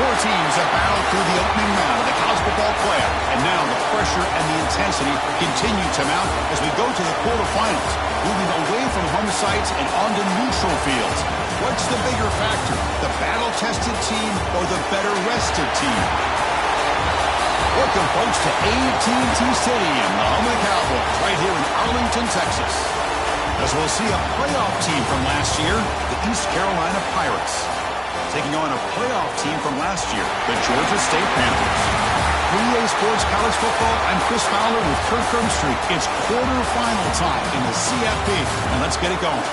Four teams have battled through the opening round of the college football playoff, and now the pressure and the intensity continue to mount as we go to the quarterfinals, moving away from home sites and onto neutral fields. What's the bigger factor, the battle-tested team or the better-rested team? Welcome, folks, to AT&T Stadium, the home of the Cowboys, right here in Arlington, Texas. As we'll see a playoff team from last year, the East Carolina Pirates, taking on a playoff team from last year, the Georgia State Panthers. For EA Sports College Football, I'm Chris Fowler with Kirk Herbstreit. It's quarterfinal time in the CFP, and let's get it going.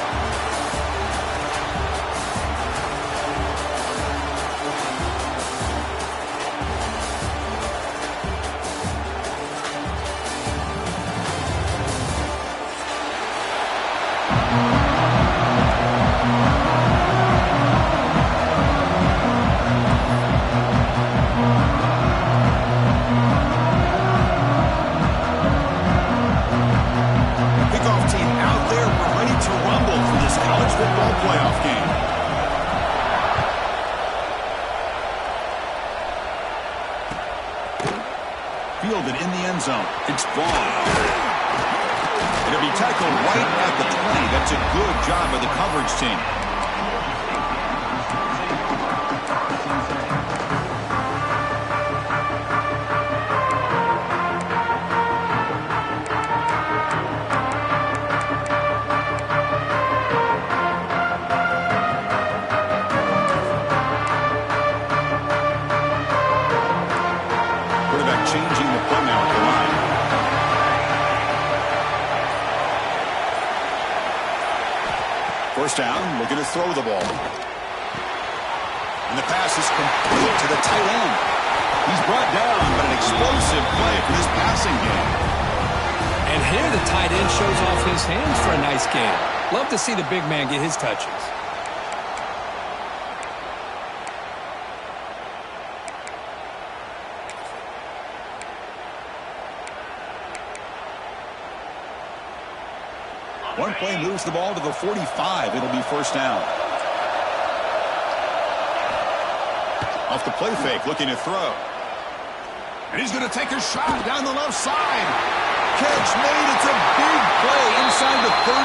Fielded in the end zone. It's ball. It'll be tackled right at the 20. That's a good job by the coverage team. Changing the play now at the line. First down, looking to throw the ball. And the pass is complete to the tight end. He's brought down, but an explosive play for this passing game. And here the tight end shows off his hands for a nice game. Love to see the big man get his touches. One play moves the ball to the 45. It'll be first down. Off the play fake, looking to throw. And he's going to take a shot down the left side. Catch made. It's a big play inside the 30.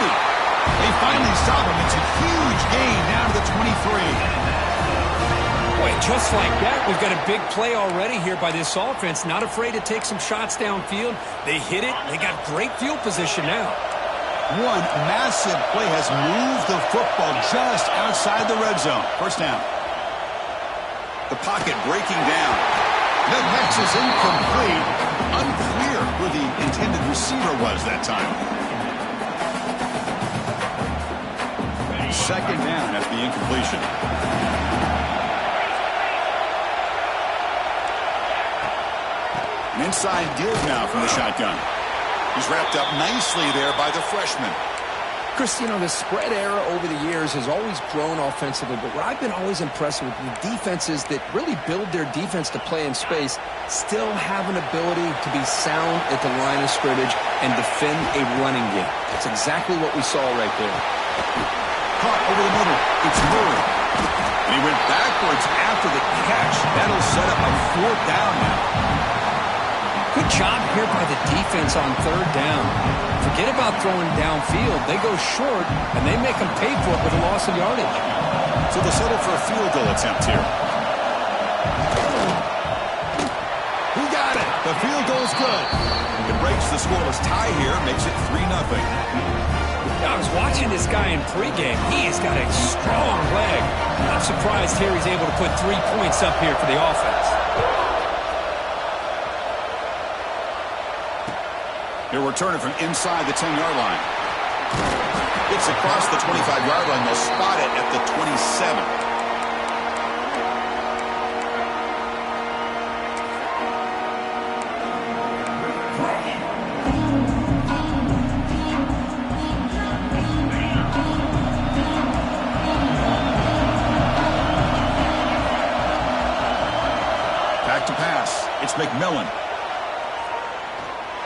They finally stop him. It's a huge gain down to the 23. Boy, just like that, we've got a big play already here by this offense. Not afraid to take some shots downfield. They hit it. They got great field position now. One massive play has moved the football just outside the red zone. First down. The pocket breaking down. The pass is incomplete. Unclear who the intended receiver was that time. Second down after the incompletion. An inside give now from the shotgun. He's wrapped up nicely there by the freshman. Chris, you know, the spread era over the years has always grown offensively, but what I've been always impressed with the defenses that really build their defense to play in space still have an ability to be sound at the line of scrimmage and defend a running game. That's exactly what we saw right there. Caught over the middle. It's Murray. And he went backwards after the catch. That'll set up a fourth down now. Good job here by the defense on third down. Forget about throwing downfield. They go short, and they make them pay for it with a loss of yardage. So they'll settle for a field goal attempt here. Who got it? The field goal's good. It breaks the scoreless tie here, makes it 3-0. I was watching this guy in pregame. He's got a strong leg. I'm surprised here he's able to put 3 points up here for the offense. They'll return it from inside the 10-yard line. It's across the 25-yard line. They'll spot it at the 27. Back to pass. It's McMillan.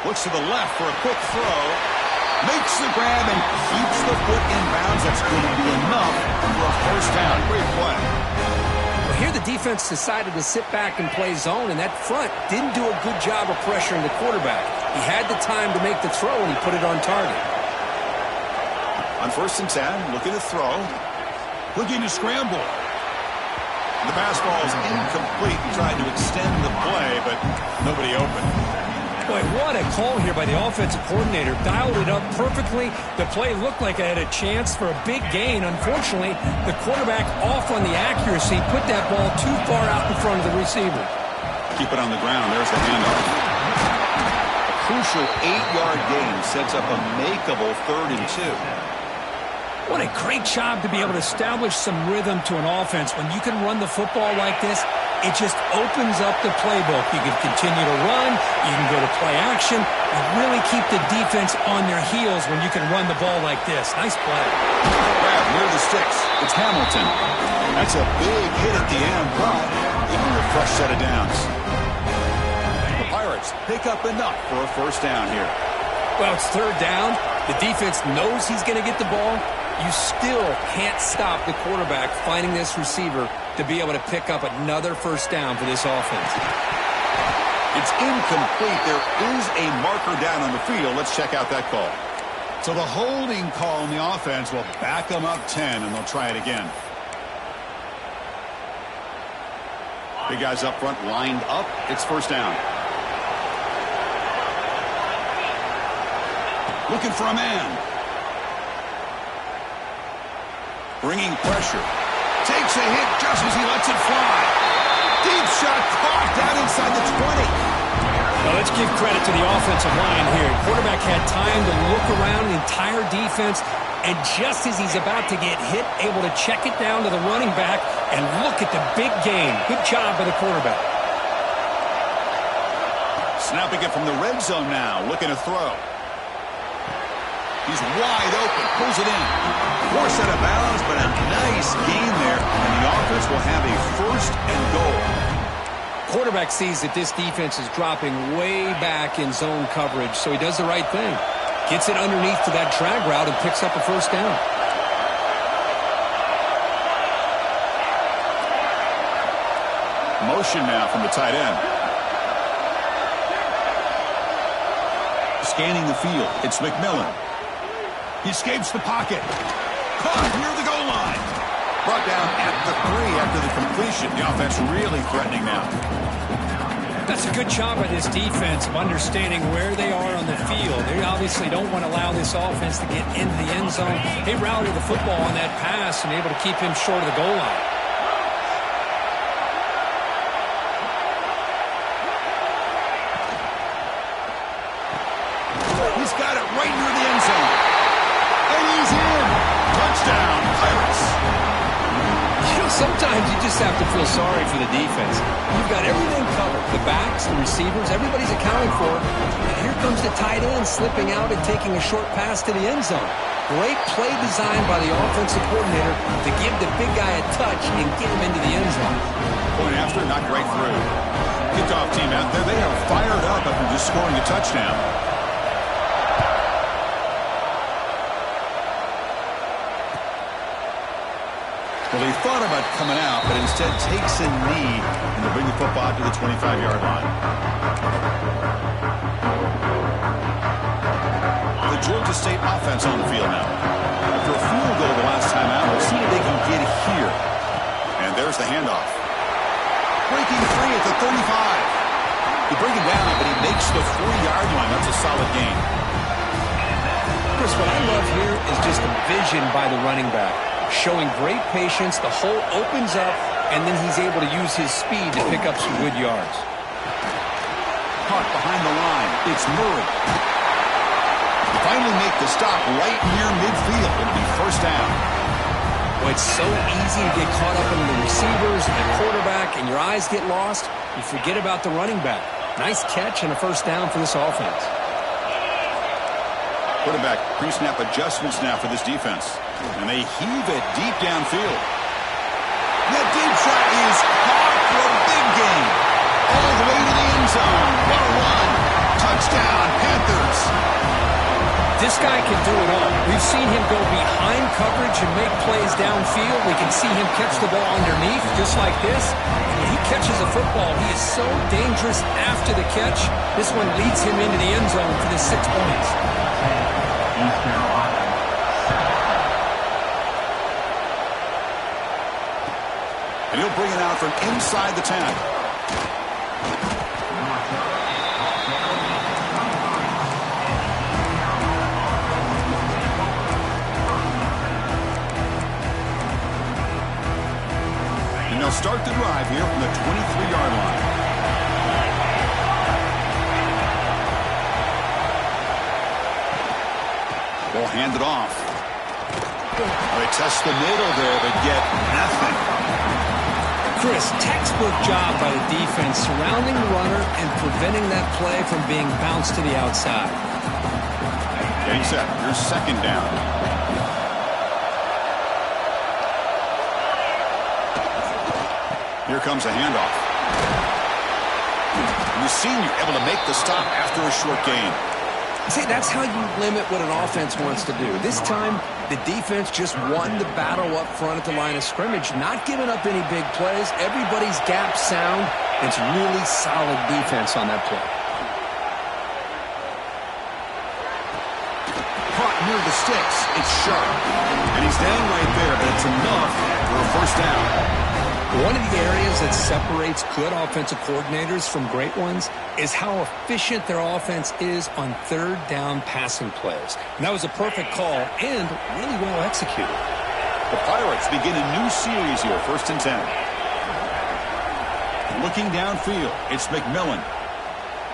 Looks to the left for a quick throw. Makes the grab and keeps the foot in bounds. That's going to be enough for a first down. Great play. Well, here the defense defense decided to sit back and play zone, and that front didn't do a good job of pressuring the quarterback. He had the time to make the throw, and he put it on target. On 1st and 10, looking to throw. Looking to scramble. The pass ball is incomplete. He tried to extend the play, but nobody open. Boy, what a call here by the offensive coordinator. Dialed it up perfectly. The play looked like it had a chance for a big gain. Unfortunately, the quarterback off on the accuracy, put that ball too far out in front of the receiver. Keep it on the ground. There's the handoff. A crucial 8-yard gain sets up a makeable 3rd and 2. What a great job to be able to establish some rhythm to an offense. When you can run the football like this, it just opens up the playbook. You can continue to run. You can go to play action. And really keep the defense on their heels when you can run the ball like this. Nice play. Grab near the sticks. It's Hamilton. That's a big hit at the end, but even a fresh set of downs. The Pirates pick up enough for a 1st down here. Well, it's 3rd down. The defense knows he's going to get the ball. You still can't stop the quarterback finding this receiver to be able to pick up another 1st down for this offense. It's incomplete. There is a marker down on the field. Let's check out that call. So the holding call on the offense will back them up 10, and they'll try it again. Big guys up front lined up. It's 1st down. Looking for a man. Bringing pressure. Takes a hit just as he lets it fly. Deep shot caught down inside the 20. Well, let's give credit to the offensive line here. Quarterback had time to look around the entire defense, and just as he's about to get hit, able to check it down to the running back, and look at the big gain. Good job by the quarterback. Snapping it from the red zone now. Looking to throw. He's wide open. Pulls it in. Forced out of bounds, but a nice gain there. And the offense will have a 1st and goal. Quarterback sees that this defense is dropping way back in zone coverage, so he does the right thing. Gets it underneath to that drag route and picks up a 1st down. Motion now from the tight end. Scanning the field. It's McMillan. He escapes the pocket. Caught near the goal line. Brought down at the 3 after the completion. The offense really threatening now. That's a good job by this defense of understanding where they are on the field. They obviously don't want to allow this offense to get into the end zone. They routed the football on that pass and able to keep him short of the goal line. He's got it right near the end zone. And he's in. Touchdown, Pirates. You know, sometimes you just have to feel sorry for the defense. You've got everything covered. The backs, the receivers, everybody's accounted for. And here comes the tight end slipping out and taking a short pass to the end zone. Great play design by the offensive coordinator to give the big guy a touch and get him into the end zone. Point after, not right through. Kickoff team out there. They are fired up after just scoring a touchdown. Well, he thought about coming out, but instead takes a knee and to bring the football to the 25-yard line. The Georgia State offense on the field now. After a field goal the last time out, let's see if they can get here. And there's the handoff. Breaking free at the 35. He brings him down, but he makes the 4-yard line. That's a solid gain. Chris, what I love here is just the vision by the running back. Showing great patience, the hole opens up, and then he's able to use his speed to pick up some good yards. Caught behind the line. It's Murray. They finally make the stop right near midfield. It'll be 1st down. Well, it's so easy to get caught up in the receivers and the quarterback, and your eyes get lost. You forget about the running back. Nice catch and a 1st down for this offense. Quarterback pre-snap adjustments now for this defense. And they heave it deep downfield. That deep shot is caught for a big gain. All the way to the end zone. What a run. Touchdown, Panthers. This guy can do it all. We've seen him go behind coverage and make plays downfield. We can see him catch the ball underneath just like this. And when he catches a football, he is so dangerous after the catch. This one leads him into the end zone for the 6 points. And he'll bring it out from inside the 10. And they'll start the drive here from the 23-yard line. Ball handed off. They test the middle there, but get nothing. Chris, textbook job by the defense surrounding the runner and preventing that play from being bounced to the outside. Getting set. Here's second down. Here comes a handoff. And the senior able to make the stop after a short gain. See, that's how you limit what an offense wants to do. This time, the defense just won the battle up front at the line of scrimmage, not giving up any big plays. Everybody's gap sound. It's really solid defense on that play. Caught near the sticks. It's sharp. And he's down right there, but it's enough for a first down. One of the areas that separates good offensive coordinators from great ones is how efficient their offense is on third down passing plays. And that was a perfect call and really well executed. The Pirates begin a new series here, 1st and 10. Looking downfield, it's McMillan.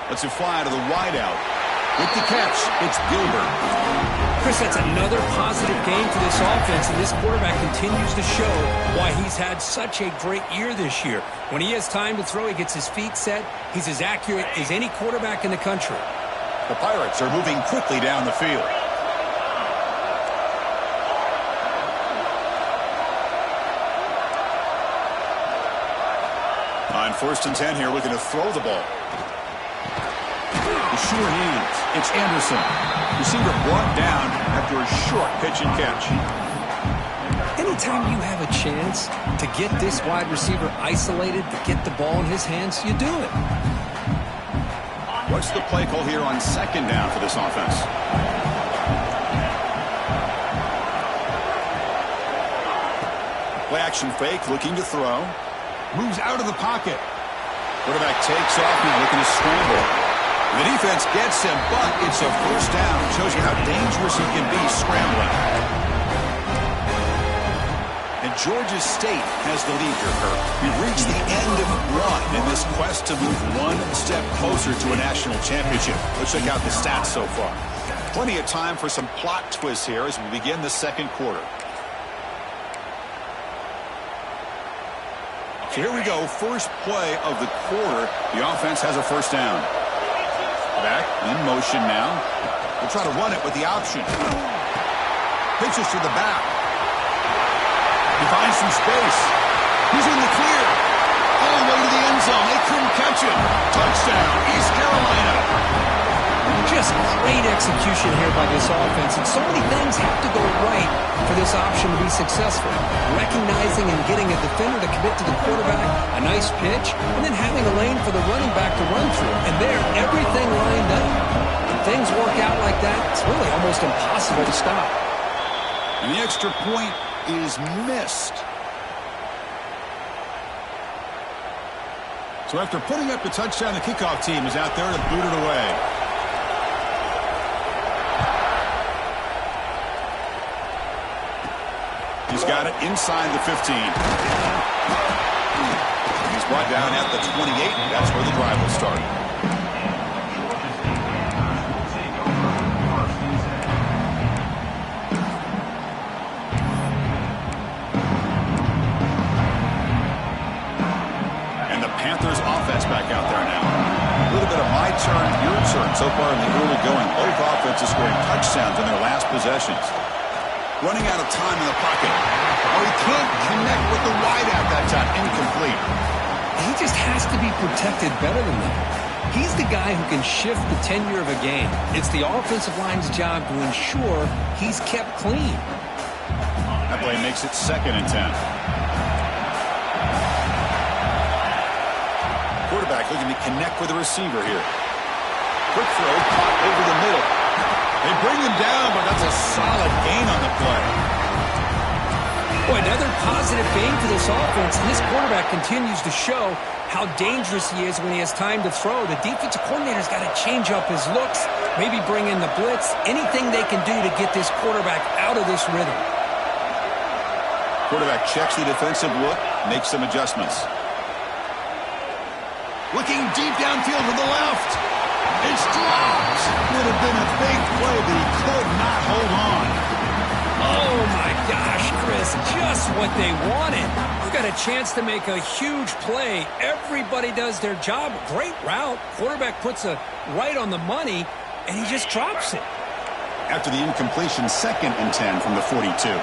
Lets it fly to the wideout. With the catch, it's Gilbert. Chris, that's another positive game for this offense, and this quarterback continues to show why he's had such a great year this year. When he has time to throw, he gets his feet set. He's as accurate as any quarterback in the country. The Pirates are moving quickly down the field. On 1st and 10 here, looking to throw the ball. The sure hands. It's Anderson. Receiver brought down after a short pitch and catch. Anytime you have a chance to get this wide receiver isolated, to get the ball in his hands, you do it. What's the play call here on 2nd down for this offense? Play action fake, looking to throw. Moves out of the pocket. Quarterback takes off now, looking to scramble. The defense gets him, but it's a first down. Shows you how dangerous he can be scrambling. And Georgia State has the lead here, Kirk. We've reached the end of one in this quest to move one step closer to a national championship. Let's check out the stats so far. Plenty of time for some plot twists here as we begin the 2nd quarter. So here we go, first play of the quarter. The offense has a first down. Back in motion now. We'll try to run it with the option. Pitches to the back. He finds some space. He's in the clear. All the way to the end zone. They couldn't catch him. Touchdown, East Carolina. Just great execution here by this offense, and so many things have to go right for this option to be successful. Recognizing and getting a defender to commit to the quarterback, a nice pitch, and then having a lane for the running back to run through. And there, everything lined up. When things work out like that, it's really almost impossible to stop. And the extra point is missed. So after putting up the touchdown, the kickoff team is out there to boot it away. He's got it inside the 15. He's brought down at the 28. That's where the drive will start. And the Panthers offense back out there now. A little bit of my turn, your turn so far in the early going. Both offenses scoring touchdowns in their last possessions. Running out of time in the pocket. Oh, he can't connect with the wideout that time. Incomplete. He just has to be protected better than that. He's the guy who can shift the tenure of a game. It's the offensive line's job to ensure he's kept clean. That play makes it 2nd and 10. Quarterback looking to connect with the receiver here. Quick throw, caught over the middle. They bring him down, but that's a solid gain on the play. Boy, another positive gain for this offense, and this quarterback continues to show how dangerous he is when he has time to throw. The defensive coordinator's got to change up his looks, maybe bring in the blitz, anything they can do to get this quarterback out of this rhythm. Quarterback checks the defensive look, makes some adjustments. Looking deep downfield to the left. It's dropped. Would have been a big play, but he could not hold on. Oh, my gosh, Chris, just what they wanted. You've got a chance to make a huge play. Everybody does their job. Great route. Quarterback puts it right on the money, and he just drops it. After the incompletion, 2nd and 10 from the 42.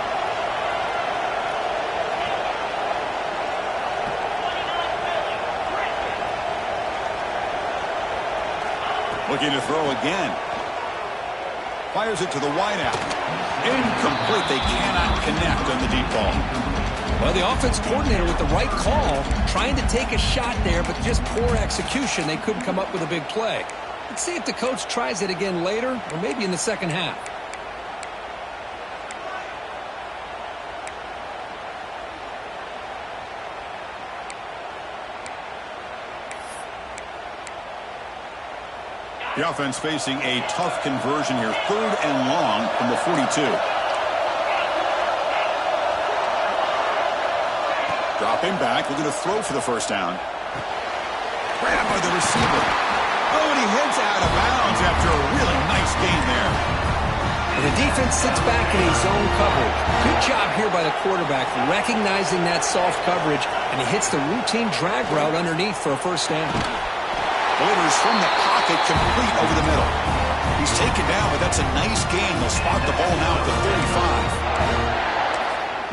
Looking to throw again. Fires it to the wideout. Incomplete. They cannot connect on the deep ball. Well, the offense coordinator with the right call, trying to take a shot there, but just poor execution. They couldn't come up with a big play. Let's see if the coach tries it again later, or maybe in the second half. The offense facing a tough conversion here. 3rd and long from the 42. Dropping back, looking to throw for the first down. Grabbed by the receiver. Oh, and he heads out of bounds after a really nice gain there. And the defense sits back in a zone coverage. Good job here by the quarterback, recognizing that soft coverage, and he hits the routine drag route underneath for a first down. Delivers from the pocket, complete over the middle. He's taken down, but that's a nice gain. They'll spot the ball now at the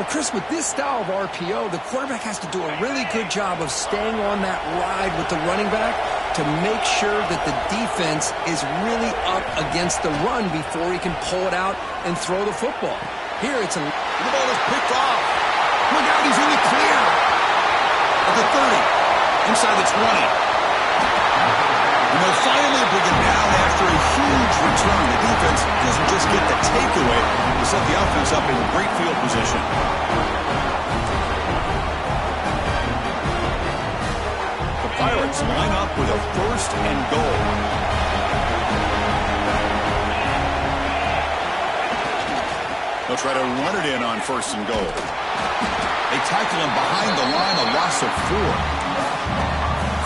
35. But Chris, with this style of RPO, the quarterback has to do a really good job of staying on that ride with the running back to make sure that the defense is really up against the run before he can pull it out and throw the football. Here, the ball is picked off. Look out, he's in the clear. At the 30, inside the 20. And they'll finally bring him down after a huge return. The defense doesn't just get the takeaway to set the offense up in great field position. The Pirates line up with a 1st and goal. They'll try to run it in on 1st and goal. They tackle him behind the line, a loss of 4.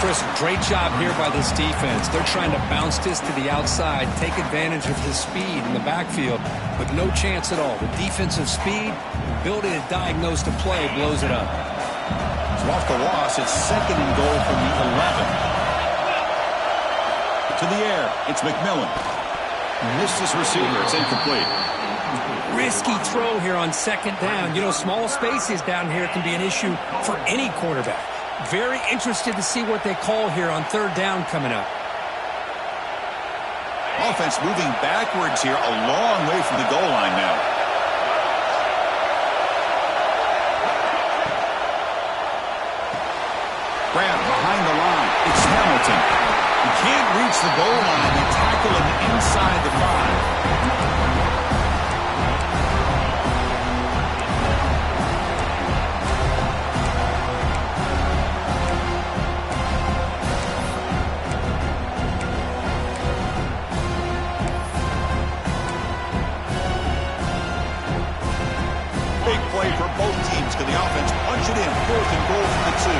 Chris, great job here by this defense. They're trying to bounce this to the outside, take advantage of his speed in the backfield, but no chance at all. The defensive speed, ability to diagnose the play, blows it up. So off the loss, it's 2nd and goal from the 11. To the air, it's McMillan. Missed his receiver, it's incomplete. Risky throw here on 2nd down. You know, small spaces down here can be an issue for any quarterback. Very interested to see what they call here on 3rd down coming up. Offense moving backwards here, a long way from the goal line now. Grab behind the line. It's Hamilton. He can't reach the goal line. They tackle him inside the 5. For both teams, can the offense punch it in? 4th and goal from the 2.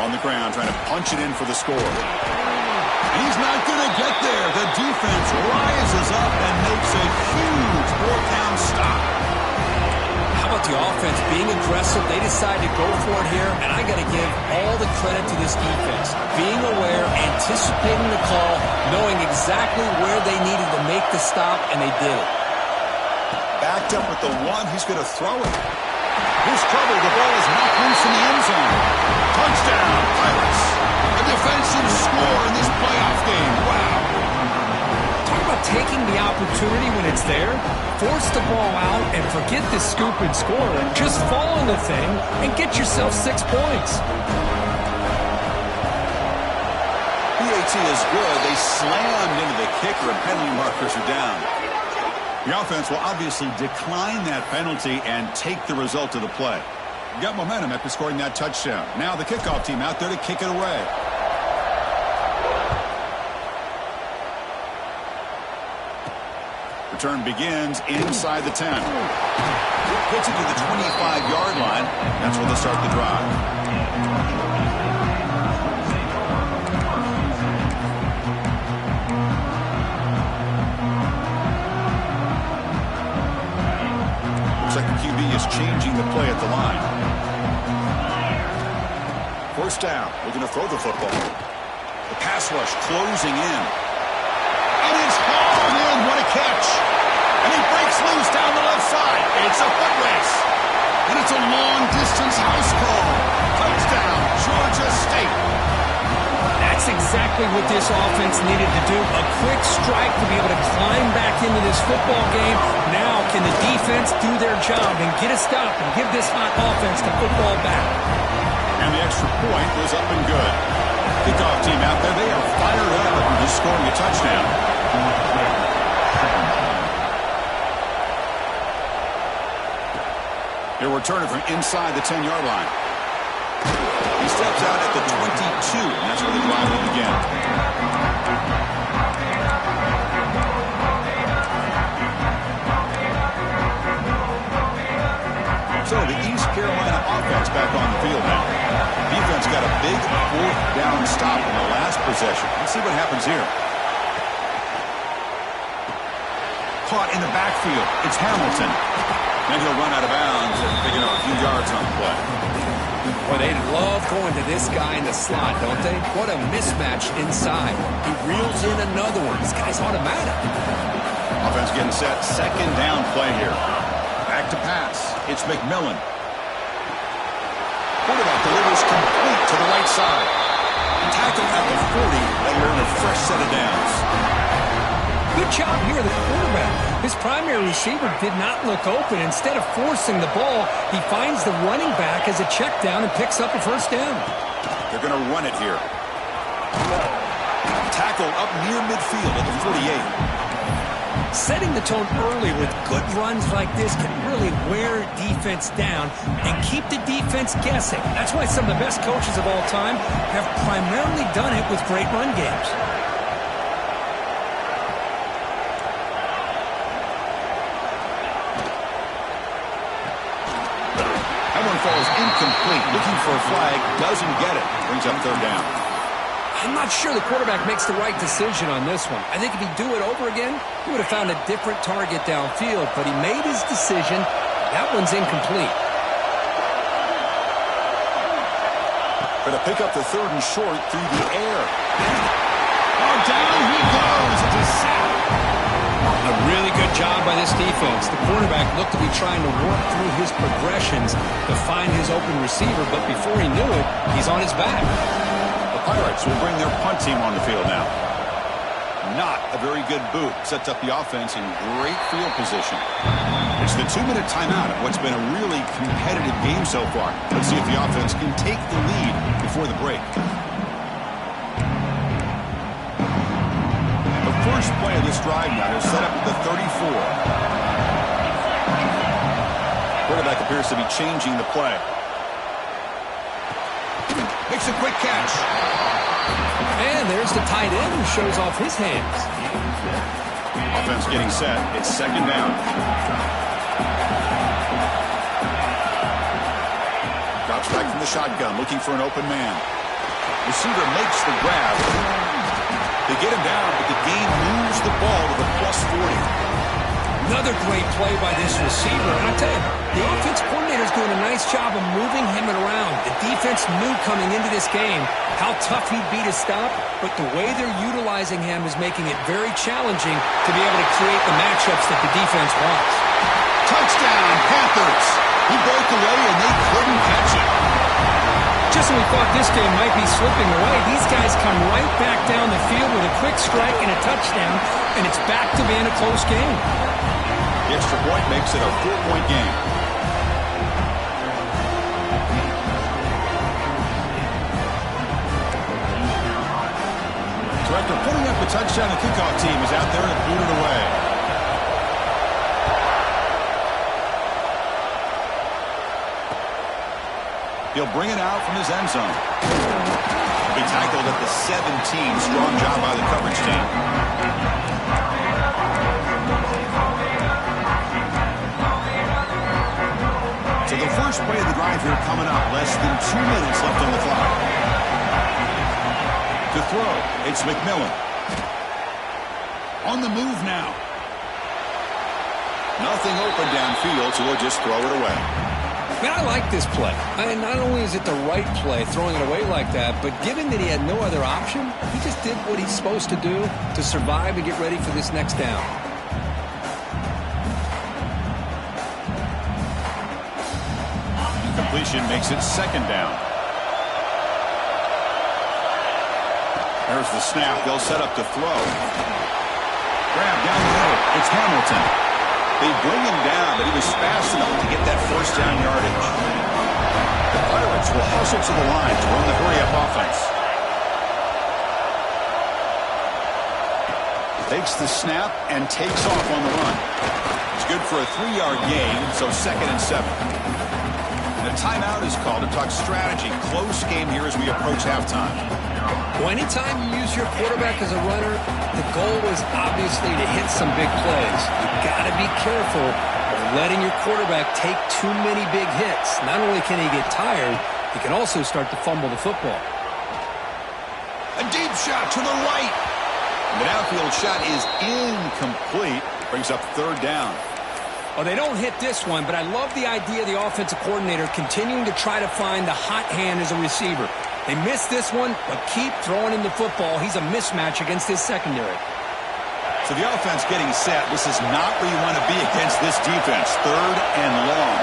On the ground, trying to punch it in for the score. He's not going to get there. The defense rises up and makes a huge 4th-down stop. How about the offense being aggressive? They decide to go for it here, and I got to give all the credit to this defense. Being aware, anticipating the call, knowing exactly where they needed to make the stop, and they did it. Backed up with the 1, he's going to throw it. Here's trouble. The ball is knocked loose in the end zone. Touchdown, Pirates. A defensive score in this playoff game. Wow. Talk about taking the opportunity when it's there. Force the ball out and forget the scoop and score. Just fall on the thing and get yourself 6 points. PAT is good. They slammed into the kicker and penalty markers are down. The offense will obviously decline that penalty and take the result of the play. Got momentum after scoring that touchdown. Now the kickoff team out there to kick it away. Return begins inside the 10. Gets it to the 25-yard line. That's where they'll start the drive. Looks like the QB is changing the play at the line. First down. Looking to throw the football. The pass rush closing in. It is hauled in. What a catch. And he breaks loose down the left side. It's a foot race. And it's a long-distance house call. Touchdown, Georgia State. That's exactly what this offense needed to do. A quick strike to be able to climb back into this football game. Now can the defense do their job and get a stop and give this hot offense the football back? And the extra point was up and good. Kickoff team out there, they are fired up and just scoring a touchdown. They'll return it from inside the 10-yard line. He steps out at the 22, and that's where the drive will begin. So the East Carolina offense back on the field now. Defense got a big fourth down stop in the last possession. Let's see what happens here. Caught in the backfield. It's Hamilton. And he'll run out of bounds and picking up a few yards on the play. Well, they love going to this guy in the slot, don't they? What a mismatch inside. He reels in another one. This guy's automatic. Offense getting set. Second down play here. Back to pass. It's McMillan. Quarterback delivers complete to the right side. Tackle at the 40. That'll earn a fresh set of downs. Good job here, the quarterback. His primary receiver did not look open. Instead of forcing the ball, he finds the running back as a check down and picks up a first down. They're going to run it here. Tackle up near midfield at the 48. Setting the tone early with good runs like this can really wear defense down and keep the defense guessing. That's why some of the best coaches of all time have primarily done it with great run games. Falls incomplete. Looking for a flag. Doesn't get it. Brings up third down. I'm not sure the quarterback makes the right decision on this one. I think if he'd do it over again, he would have found a different target downfield, but he made his decision. That one's incomplete. Going to pick up the third and short through the air. Oh, down he goes. It's a sack. A really good job by this defense. The quarterback looked to be trying to work through his progressions to find his open receiver, but before he knew it, he's on his back. The Pirates will bring their punt team on the field now. Not a very good boot. Sets up the offense in great field position. It's the 2-minute timeout of what's been a really competitive game so far. Let's see if the offense can take the lead before the break. First play of this drive now is set up at the 34. Quarterback appears to be changing the play. Makes a quick catch. And there's the tight end who shows off his hands. Offense getting set. It's second down. Drops back from the shotgun, looking for an open man. Receiver makes the grab. They get him down, but the game moves the ball to the +40. Another great play by this receiver. And I tell you, the offense coordinator's doing a nice job of moving him around. The defense knew coming into this game how tough he'd be to stop, but the way they're utilizing him is making it very challenging to be able to create the matchups that the defense wants. Touchdown, Panthers! He broke away, and they couldn't catch it. Just when we thought this game might be slipping away, these guys come right back down the field with a quick strike and a touchdown, and it's back to being a close game. The extra point makes it a 4-point game. So after putting up a touchdown, the kickoff team is out there to boot it away. He'll bring it out from his end zone. He tackled at the 17. Strong job by the coverage team. So the first play of the drive here coming up. Less than 2 minutes left on the clock. To throw, it's McMillan. On the move now. Nothing open downfield, so we'll just throw it away. Man, I like this play. Not only is it the right play, throwing it away like that, but given that he had no other option, he just did what he's supposed to do to survive and get ready for this next down. Completion makes it second down. There's the snap. They'll set up to throw. Grab down the middle. It's Hamilton. They bring him down, but he was fast enough to get that first down yardage. The Pirates will hustle to the line to run the hurry-up offense. Takes the snap and takes off on the run. It's good for a 3-yard gain, so 2nd and 7. And a timeout is called to talk strategy. Close game here as we approach halftime. Well, anytime you use your quarterback as a runner, the goal is obviously to hit some big plays. You've got to be careful of letting your quarterback take too many big hits. Not only can he get tired, he can also start to fumble the football. A deep shot to the right. The downfield shot is incomplete. Brings up 3rd down. Well, they don't hit this one, but I love the idea of the offensive coordinator continuing to try to find the hot hand as a receiver. They missed this one, but keep throwing him the football. He's a mismatch against his secondary. So the offense getting set. This is not where you want to be against this defense. 3rd and long.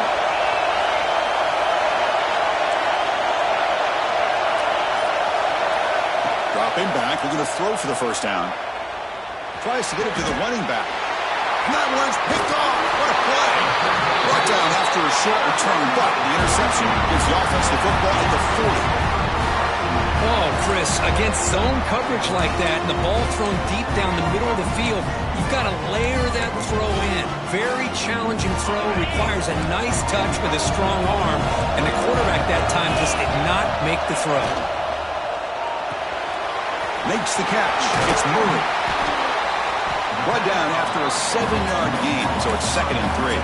Dropping back. They're going to throw for the first down. Tries to get it to the running back. And that one's picked off. What a play. Brought down after a short return, but the interception gives the offense the football at the 40. Oh, Chris, against zone coverage like that and the ball thrown deep down the middle of the field, you've got to layer that throw in. Very challenging throw, requires a nice touch with a strong arm, and the quarterback that time just did not make the throw. Makes the catch. It's moving. Brought down after a 7-yard gain, so it's 2nd and 3.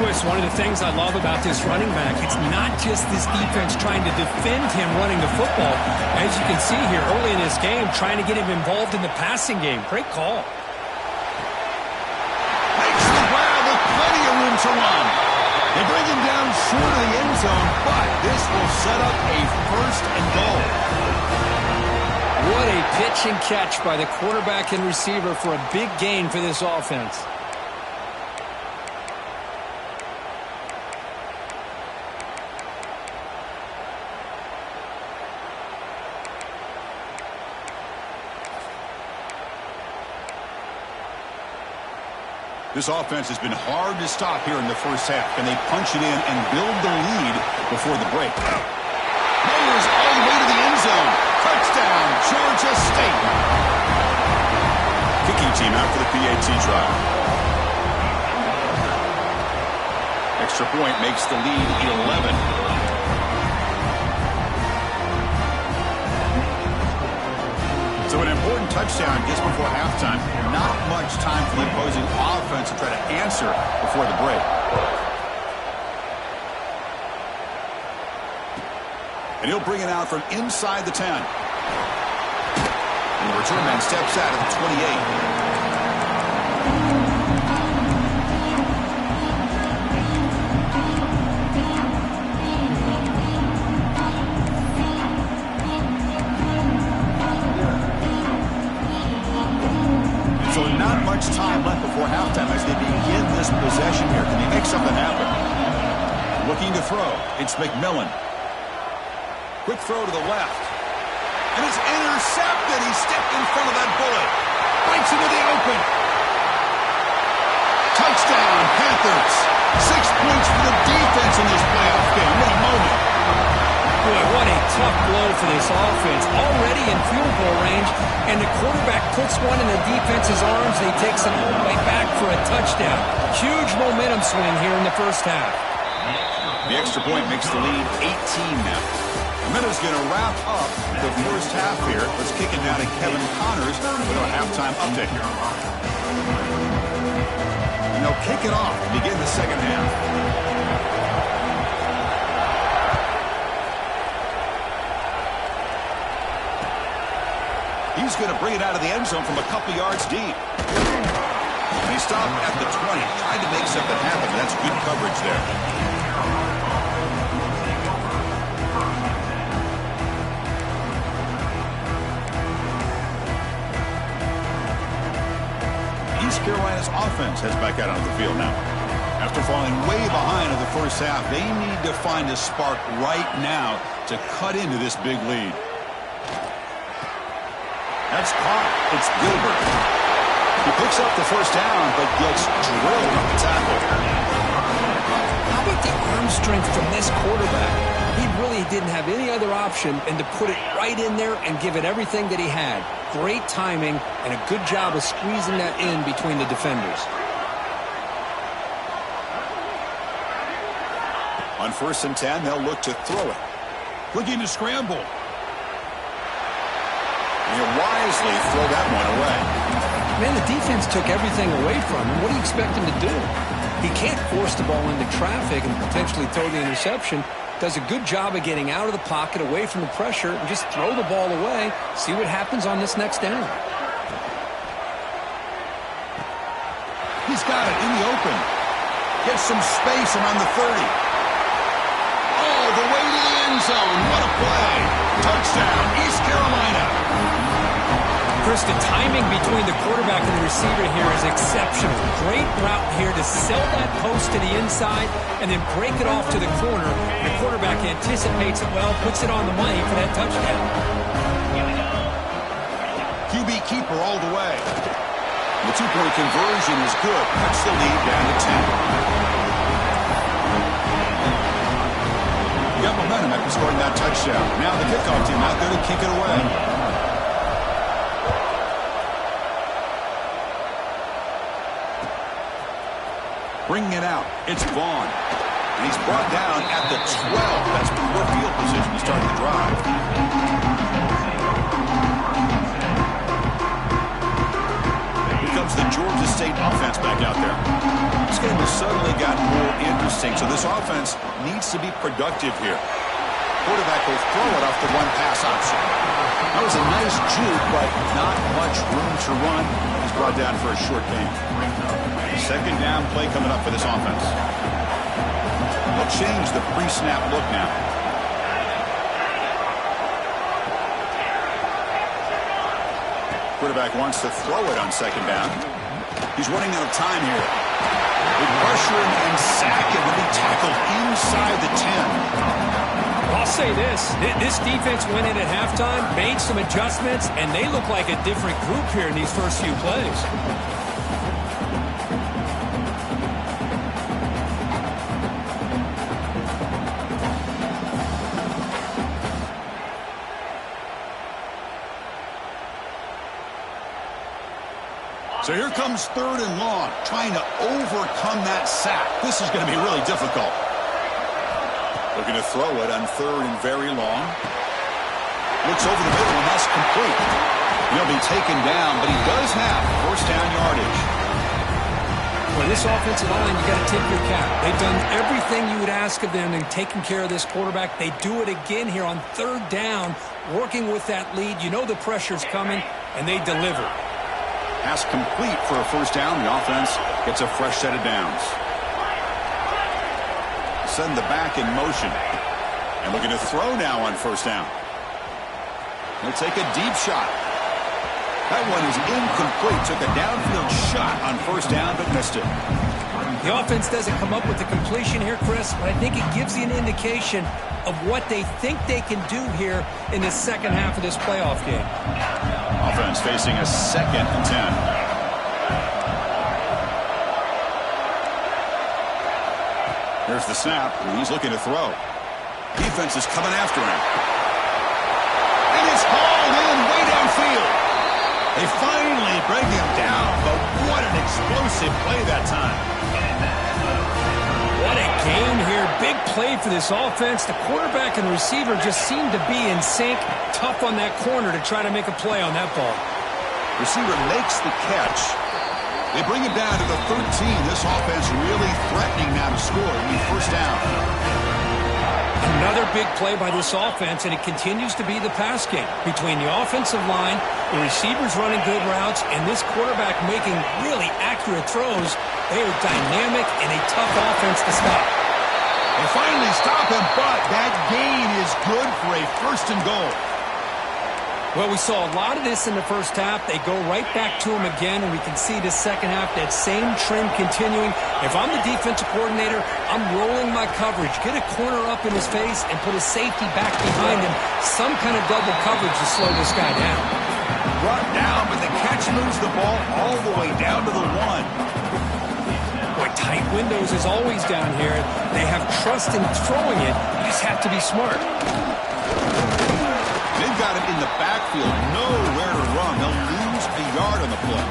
Chris, one of the things I love about this running back, it's not just this defense trying to defend him running the football. As you can see here early in this game, trying to get him involved in the passing game. Great call. Makes the grab with plenty of room to run. They bring him down short of the end zone, but this will set up a 1st and goal. What a pitch and catch by the quarterback and receiver for a big gain for this offense. This offense has been hard to stop here in the first half. Can they punch it in and build the lead before the break? Meyers all the way to the end zone. Touchdown, Georgia State. Kicking team out for the PAT trial. Extra point makes the lead 11. So an important touchdown just before halftime. Not much time for the opposing offense to try to answer before the break. And he'll bring it out from inside the 10. And the return man steps out at the 28. So not much time left before halftime as they begin this possession here. Can they make something happen? Looking to throw. It's McMillan. Quick throw to the left. And it's intercepted. He stepped in front of that bullet. Breaks into the open. Touchdown, Panthers. 6 points for the defense in this playoff game. What a moment. Boy, what a tough blow for this offense. Already in field goal range, and the quarterback puts one in the defense's arms, and he takes it all the way back for a touchdown. Huge momentum swing here in the first half. The extra point makes the lead 18 now. Minutes going to wrap up the first half here. Let's kick it down to Kevin Connors with our halftime update here. And they'll kick it off to begin the second half. He's going to bring it out of the end zone from a couple yards deep. And he stopped at the 20. Tried to make something happen. That's good coverage there. East Carolina's offense heads back out onto the field now. After falling way behind in the first half, they need to find a spark right now to cut into this big lead. That's caught. It's Gilbert. He picks up the first down, but gets drilled on the tackle. How about the arm strength from this quarterback? He really didn't have any other option than to put it right in there and give it everything that he had. Great timing and a good job of squeezing that in between the defenders. On 1st and 10, they'll look to throw it. Looking to scramble. He'll wisely throw that one away. Man, the defense took everything away from him. What do you expect him to do? He can't force the ball into traffic and potentially throw the interception. Does a good job of getting out of the pocket, away from the pressure, and just throw the ball away. See what happens on this next down. He's got it in the open. Gets some space around the 30. All the way to the end zone. What a play. Touchdown, East Carolina. Chris, the timing between the quarterback and the receiver here is exceptional. Great route here to sell that post to the inside and then break it off to the corner. The quarterback anticipates it well, puts it on the money for that touchdown. QB keeper all the way. The two-point conversion is good. Cuts the lead down to 10. Got momentum after scoring that touchdown. Now the kickoff team out there to kick it away. Bringing it out, it's Vaughn. And he's brought down at the 12. That's poor field position to start the drive. Here comes the Georgia State offense back out there. This game has suddenly gotten more interesting, so this offense needs to be productive here. Quarterback will throw it off the one-pass option. That was a nice juke, but not much room to run. He's brought down for a short gain. Second down play coming up for this offense. They'll change the pre-snap look now. Quarterback wants to throw it on second down. He's running out of time here. They pressure him and sack him and be tackled inside the 10. I'll say this defense went in at halftime, made some adjustments, and they look like a different group here in these first few plays. So here comes 3rd and long, trying to overcome that sack. This is going to be really difficult. Looking to throw it on 3rd and very long. Looks over the middle, and that's complete. He'll be taken down, but he does have first down yardage. For this offensive line, you got to tip your cap. They've done everything you would ask of them in taking care of this quarterback. They do it again here on 3rd down, working with that lead. You know the pressure's coming, and they deliver. Pass complete for a first down. The offense gets a fresh set of downs. Send the back in motion. And looking to throw now on first down. He'll take a deep shot. That one is incomplete. Took a downfield shot on first down, but missed it. The offense doesn't come up with the completion here, Chris, but I think it gives you an indication of what they think they can do here in the second half of this playoff game. Offense facing a 2nd and 10. There's the snap, and he's looking to throw. Defense is coming after him. And it's hauled in way downfield. They finally bring him down, but what an explosive play that time. What a game here. Big play for this offense. The quarterback and receiver just seem to be in sync. Tough on that corner to try to make a play on that ball. Receiver makes the catch. They bring him down to the 13. This offense really threatening now to score. I mean, first down. Another big play by this offense, and it continues to be the pass game. Between the offensive line, the receivers running good routes, and this quarterback making really accurate throws, they are dynamic and a tough offense to stop. They finally stop him, but that gain is good for a 1st and goal. Well, we saw a lot of this in the first half. They go right back to him again, and we can see the second half, that same trend continuing. If I'm the defensive coordinator, I'm rolling my coverage. Get a corner up in his face and put a safety back behind him. Some kind of double coverage to slow this guy down. Brought down, but the catch moves the ball all the way down to the 1. Boy, tight windows is always down here. They have trust in throwing it. You just have to be smart. They've got him in the backfield, nowhere to run. They'll lose a yard on the play.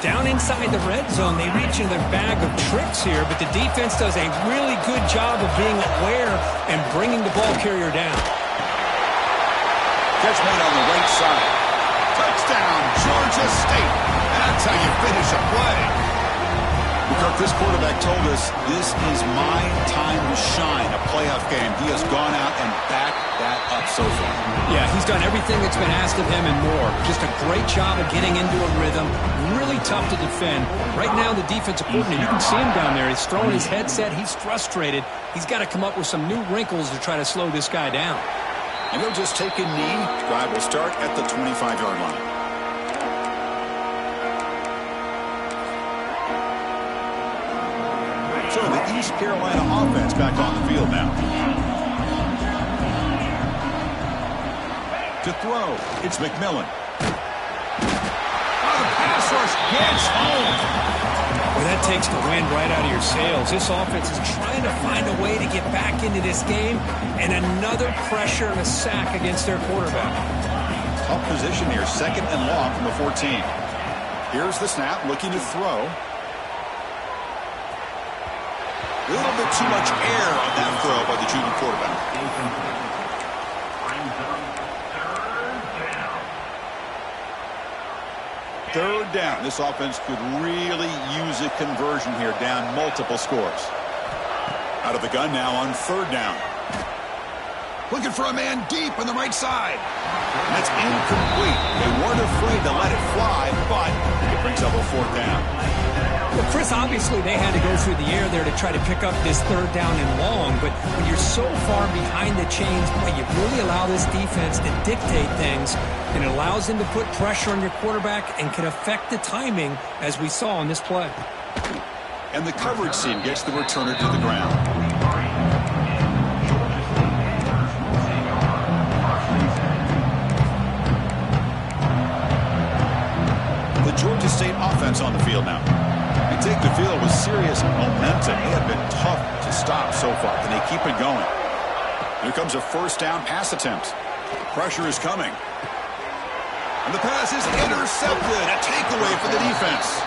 Down inside the red zone, they reach in their bag of tricks here, but the defense does a really good job of being aware and bringing the ball carrier down. Catch made on the right side. Touchdown, Georgia State. That's how you finish a play. Kirk, this quarterback told us this is my time to shine, a playoff game. He has gone out and backed that up so far. Yeah, he's done everything that's been asked of him and more. Just a great job of getting into a rhythm. Really tough to defend. Right now, the defensive coordinator, you can see him down there. He's throwing his headset. He's frustrated. He's got to come up with some new wrinkles to try to slow this guy down. And he'll just take a knee. Drive will start at the 25-yard line. So the East Carolina offense back on the field now. To throw, it's McMillan. Oh, the pass rush gets home. Well, that takes the wind right out of your sails. This offense is trying to find a way to get back into this game, and another pressure and a sack against their quarterback. Tough position here, 2nd and long from the 14. Here's the snap, looking to throw. A little bit too much air on that throw by the junior quarterback. Third down. This offense could really use a conversion here, down multiple scores. Out of the gun now on 3rd down. Looking for a man deep on the right side. And that's incomplete. They weren't afraid to let it fly, but it brings up a 4th down. Well, Chris, obviously they had to go through the air there to try to pick up this 3rd down and long, but when you're so far behind the chains, boy, you really allow this defense to dictate things, and it allows them to put pressure on your quarterback and can affect the timing, as we saw on this play. And the coverage team gets the returner to the ground. The Georgia State offense on the field now. They take the field with serious momentum. They have been tough to stop so far. Can they keep it going? Here comes a 1st down pass attempt. Pressure is coming. And the pass is intercepted. A takeaway for the defense.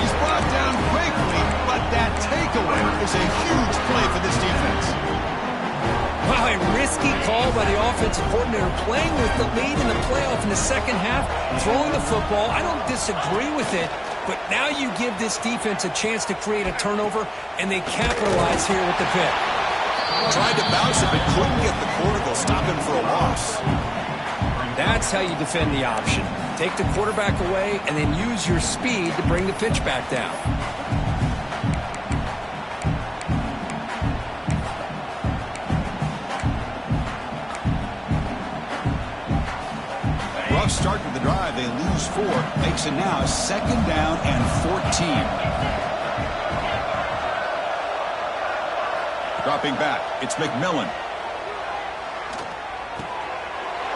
He's brought down quickly, but that takeaway is a huge play for this defense. Wow, a risky call by the offensive coordinator, playing with the lead in the playoff in the second half, throwing the football. I don't disagree with it, but now you give this defense a chance to create a turnover, and they capitalize here with the pick. Tried to bounce it, but couldn't get the quarterback. Stop him for a loss. That's how you defend the option. Take the quarterback away and then use your speed to bring the pitch back down. Rough start to the drive. They lose 4. Makes it now 2nd down and 14. Dropping back, it's McMillan.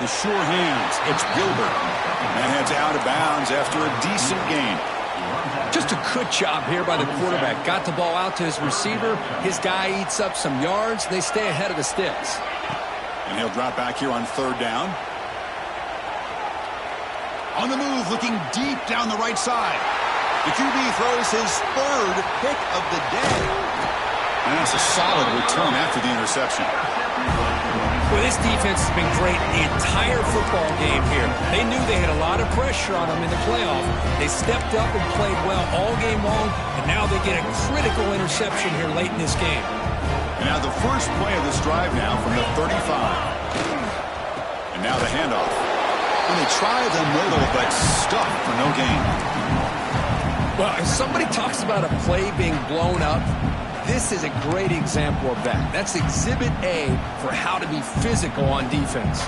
The sure hands, it's Gilbert. That heads out of bounds after a decent gain. Just a good job here by the quarterback. Got the ball out to his receiver. His guy eats up some yards. They stay ahead of the sticks. And he'll drop back here on 3rd down. On the move, looking deep down the right side. The QB throws his 3rd pick of the day. And that's a solid return after the interception. Well, this defense has been great the entire football game here. They knew they had a lot of pressure on them in the playoff. They stepped up and played well all game long, and now they get a critical interception here late in this game. And now the first play of this drive now from the 35. And now the handoff. And they try the middle, but stuck for no gain. Well, if somebody talks about a play being blown up, this is a great example of that. That's Exhibit A for how to be physical on defense.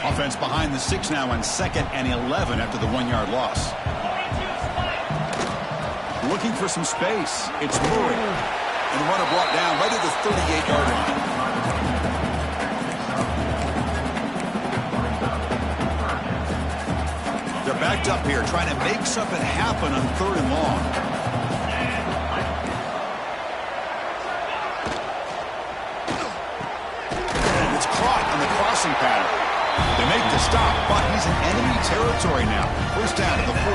Offense behind the 6 now on 2nd and 11 after the 1-yard loss. Looking for some space. It's Murray. And the runner brought down right at the 38-yard line. They're backed up here trying to make something happen on 3rd and long. Pattern. They make the stop, but he's in enemy territory now. First down at the 45.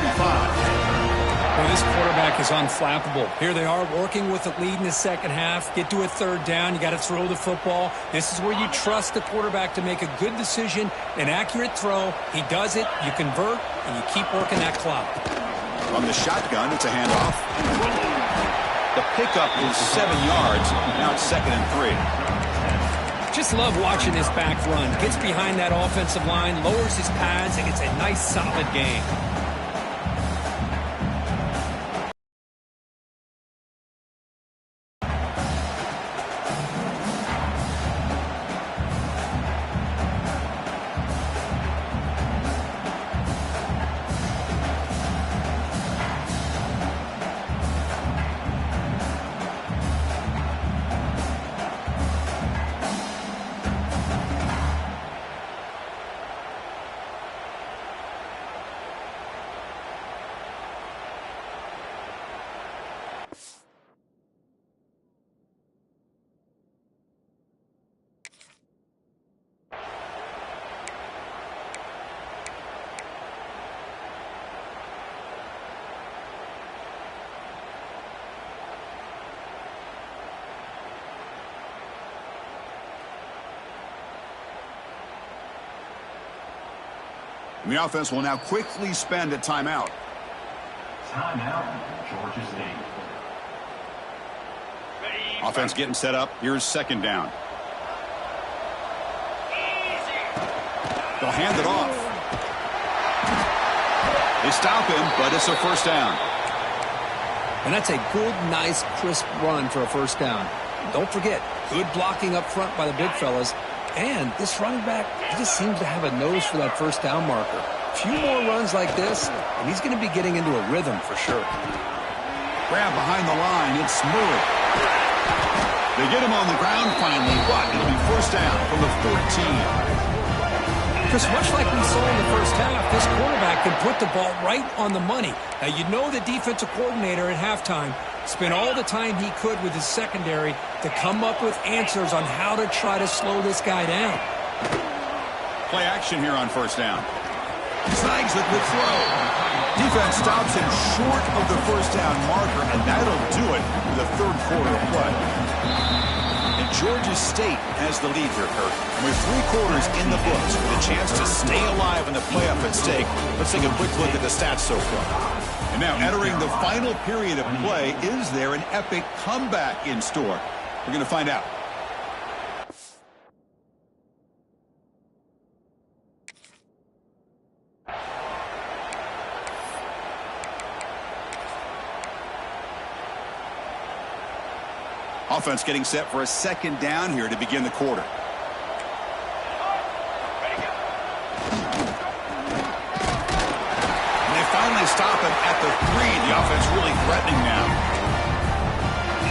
Well, this quarterback is unflappable. Here they are working with the lead in the second half. Get to a 3rd down. You got to throw the football. This is where you trust the quarterback to make a good decision, an accurate throw. He does it. You convert, and you keep working that clock. From the shotgun, it's a handoff. The pickup is 7 yards. Now it's 2nd and 3. Just love watching this back run. Gets behind that offensive line, lowers his pads, and gets a nice, solid gain. And the offense will now quickly spend a timeout. Timeout, Georgia State. Offense getting set up. Here's 2nd down. They'll hand it off. They stop him, but it's a 1st down. And that's a good, nice, crisp run for a 1st down. Don't forget, good blocking up front by the big fellas. And this running back, he just seems to have a nose for that 1st down marker. A few more runs like this, and he's going to be getting into a rhythm for sure. Grab behind the line. It's Murray. They get him on the ground finally, but it'll be 1st down from the 14. Because much like we saw in the first half, this quarterback can put the ball right on the money. Now, you know the defensive coordinator at halftime spent all the time he could with his secondary to come up with answers on how to try to slow this guy down. Play action here on 1st down. Snags it with throw. Defense stops him short of the 1st down marker, and that'll do it for the 3rd quarter of play. And Georgia State has the lead here, Kirk. With 3 quarters in the books with a chance to stay alive in the playoff at stake, let's take a quick look at the stats so far. And now entering the final period of play, is there an epic comeback in store? We're going to find out. Offense getting set for a 2nd down here to begin the quarter. And they finally stop him at the 3. The offense really threatening now.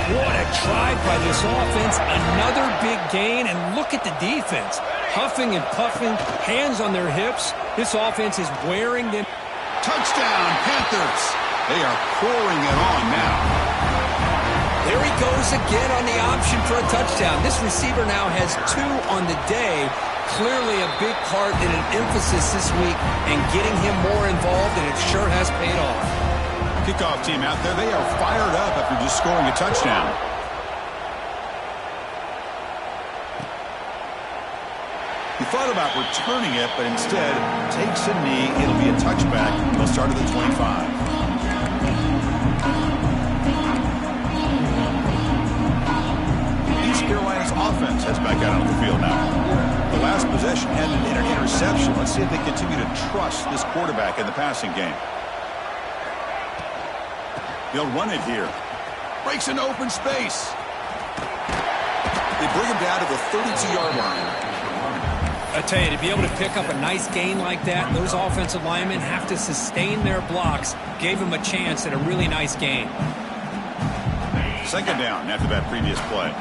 What a drive by this offense. Another big gain, and look at the defense. Huffing and puffing, hands on their hips. This offense is wearing them. Touchdown, Panthers. They are pouring it on now. There he goes again on the option for a touchdown. This receiver now has 2 on the day. Clearly a big part and an emphasis this week in getting him more involved, and it sure has paid off. Kickoff team out there, they are fired up after just scoring a touchdown. He thought about returning it, but instead takes a knee. It'll be a touchback. He'll start at the 25. East Carolina's offense heads back out on the field now. The last possession ended in an interception. Let's see if they continue to trust this quarterback in the passing game. They'll run it here. Breaks into open space. They bring him down to the 32-yard line. I tell you, to be able to pick up a nice gain like that, those offensive linemen have to sustain their blocks. Gave him a chance at a really nice gain. Second down after that previous play.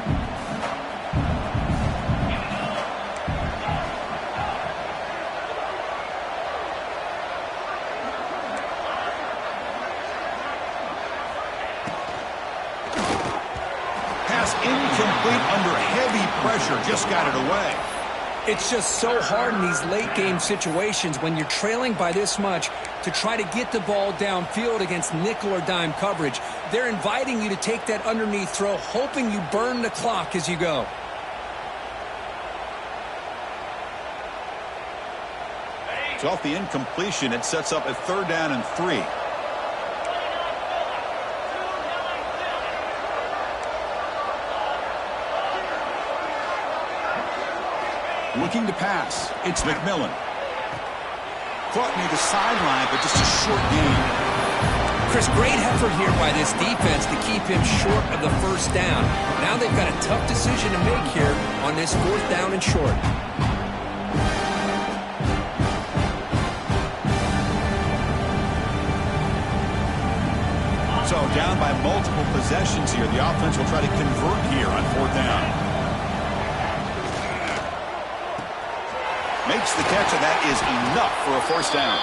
Pass incomplete under heavy pressure. Just got it away. It's just so hard in these late-game situations when you're trailing by this much to try to get the ball downfield against nickel or dime coverage. They're inviting you to take that underneath throw, hoping you burn the clock as you go. So off the incompletion, it sets up a 3rd down and 3. Looking to pass. It's McMillan. Caught near the sideline, but just a short gain. Chris, great effort here by this defense to keep him short of the 1st down. Now they've got a tough decision to make here on this 4th down and short. So down by multiple possessions here. The offense will try to convert here on 4th down. Makes the catch, and that is enough for a 1st down.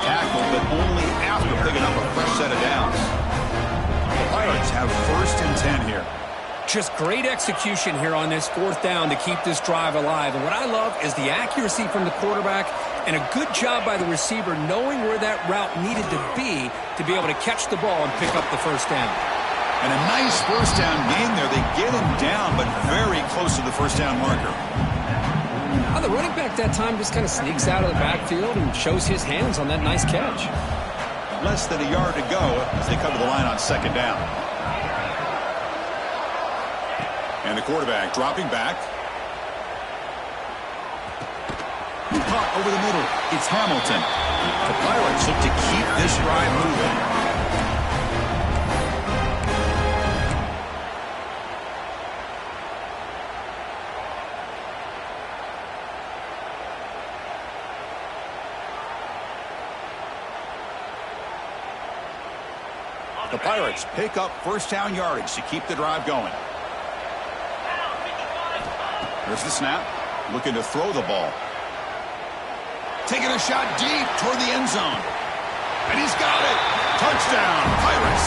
Tackled, but only after picking up a fresh set of downs. The Pirates have 1st and 10 here. Just great execution here on this 4th down to keep this drive alive. And what I love is the accuracy from the quarterback and a good job by the receiver knowing where that route needed to be able to catch the ball and pick up the 1st down. And a nice 1st down gain there. They get him down, but very close to the 1st down marker. The running back that time just kind of sneaks out of the backfield and shows his hands on that nice catch. Less than a yard to go as they come to the line on 2nd down. And the quarterback dropping back. Caught over the middle. It's Hamilton. The Pirates look to keep this drive moving. The Pirates pick up 1st down yardage to keep the drive going. There's the snap. Looking to throw the ball. Taking a shot deep toward the end zone. And he's got it. Touchdown, Pirates.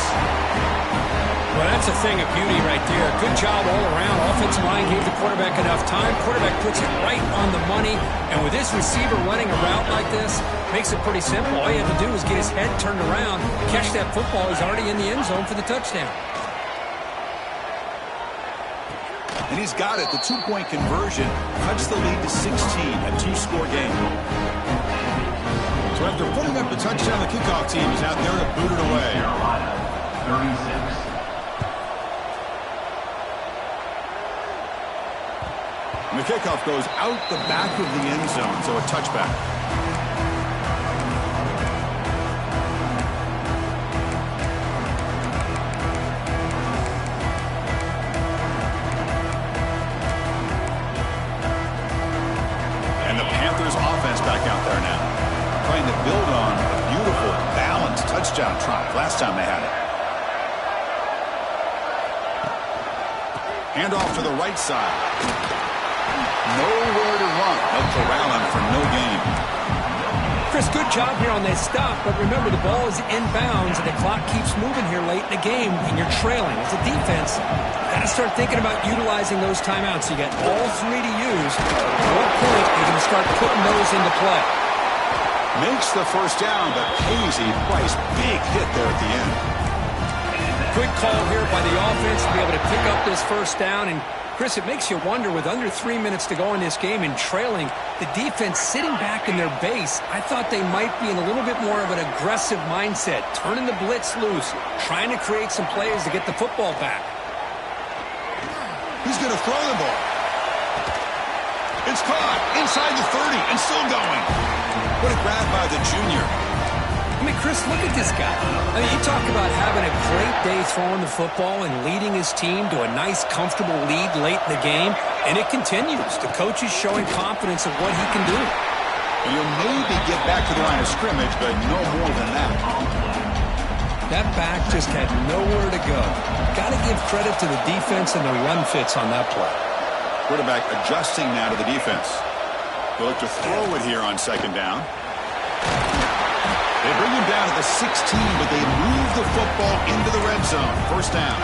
Well, that's a thing of beauty right there. Good job all around. Offensive line gave the quarterback enough time. Quarterback puts it right on the money. And with this receiver running a route like this, makes it pretty simple. All you have to do is get his head turned around, catch that football. He's already in the end zone for the touchdown. And he's got it. The 2-point conversion cuts the lead to 16, a 2-score game. So after putting up the touchdown, the kickoff team is out there to boot it away. Carolina, 36. And the kickoff goes out the back of the end zone, so a touchback. And the Panthers offense back out there now, trying to build on a beautiful, balanced touchdown drive last time they had it. Hand off to the right side. Nowhere to run. They'll corral him for no gain. Chris, good job here on this stop, but remember the ball is inbounds and the clock keeps moving here late in the game and you're trailing. As a defense, you got to start thinking about utilizing those timeouts. You got all three to use. At what point are you going to start putting those into play? Makes the first down, but pays a price. Big hit there at the end. Good call here by the offense to be able to pick up this first down. And Chris, it makes you wonder, with under 3 minutes to go in this game and trailing, the defense sitting back in their base, I thought they might be in a little bit more of an aggressive mindset, turning the blitz loose, trying to create some plays to get the football back. He's going to throw the ball. It's caught inside the 30 and still going. What a grab by the junior. I mean, Chris, look at this guy. I mean, you talk about having a great day throwing the football and leading his team to a nice, comfortable lead late in the game, and it continues. The coach is showing confidence of what he can do. You'll maybe get back to the line of scrimmage, but no more than that. That back just had nowhere to go. Got to give credit to the defense and the run fits on that play. Quarterback adjusting now to the defense. They'll look to throw it here on second down. They bring him down to the 16, but they move the football into the red zone. First down.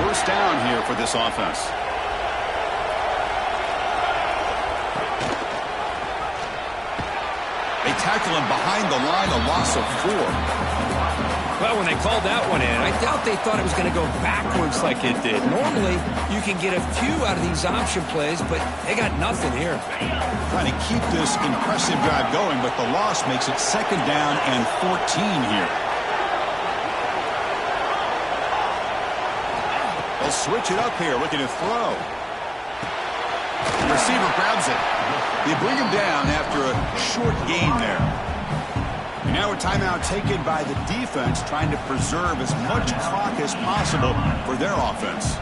First down here for this offense. They tackle him behind the line, a loss of 4. Well, when they called that one in, I doubt they thought it was going to go backwards like it did. Normally, you can get a few out of these option plays, but they got nothing here. Trying to keep this impressive drive going, but the loss makes it second down and 14 here. They'll switch it up here, looking to throw. The receiver grabs it. They bring him down after a short gain there. And now a timeout taken by the defense, trying to preserve as much clock as possible for their offense.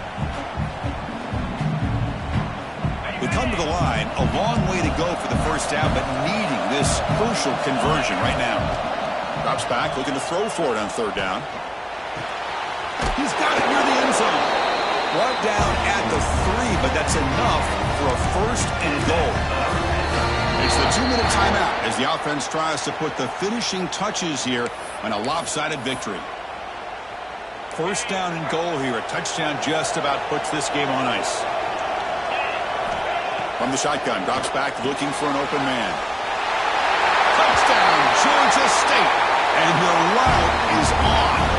They come to the line, a long way to go for the first down, but needing this crucial conversion right now. Drops back, looking to throw for it on third down. He's got it near the end zone. Brought down at the 3, but that's enough for a first and goal. It's the 2-minute timeout as the offense tries to put the finishing touches here on a lopsided victory. First down and goal here. A touchdown just about puts this game on ice. From the shotgun, drops back looking for an open man. Touchdown, Georgia State. And your route is on.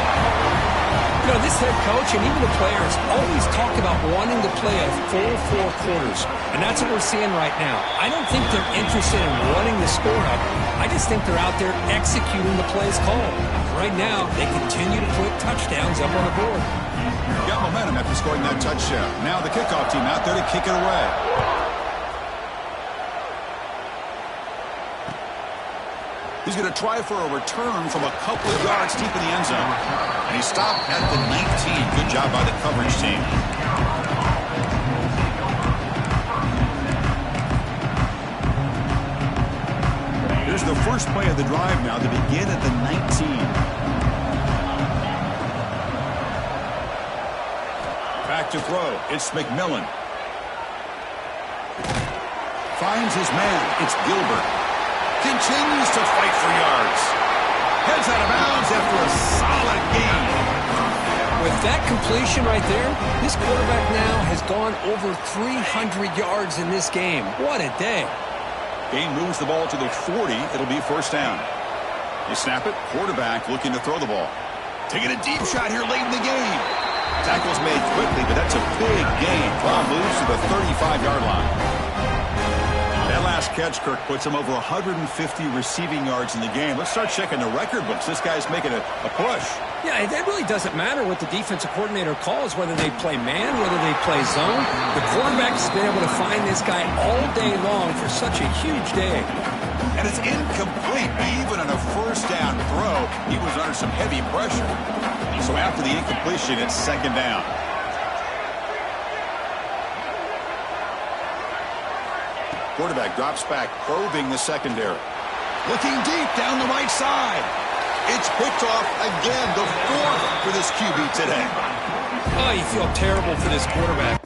You know, this head coach and even the players always talk about wanting to play a full 4 quarters, and that's what we're seeing right now. I don't think they're interested in running the score up. I just think they're out there executing the plays called. Right now, they continue to put touchdowns up on the board. Got momentum after scoring that touchdown. Now the kickoff team out there to kick it away. He's going to try for a return from a couple of yards deep in the end zone. And he stopped at the 19. Good job by the coverage team. Here's the first play of the drive now to begin at the 19. Back to throw. It's McMillan. Finds his man. It's Gilbert. Continues to fight for yards. Heads out of bounds after a solid gain. With that completion right there, this quarterback now has gone over 300 yards in this game. What a day. Gain moves the ball to the 40. It'll be first down. They snap it. Quarterback looking to throw the ball. Taking a deep shot here late in the game. Tackle's made quickly, but that's a big gain. Ball moves to the 35-yard line. That last catch, Kirk, puts him over 150 receiving yards in the game. Let's start checking the record books. This guy's making a push. Yeah, it really doesn't matter what the defensive coordinator calls, whether they play man, whether they play zone. The quarterback has been able to find this guy all day long for such a huge day. And it's incomplete. Even on a first down throw, he was under some heavy pressure. So after the incompletion, it's second down. Quarterback drops back, probing the secondary. Looking deep down the right side. It's picked off again, the 4th for this QB today. Oh, you feel terrible for this quarterback.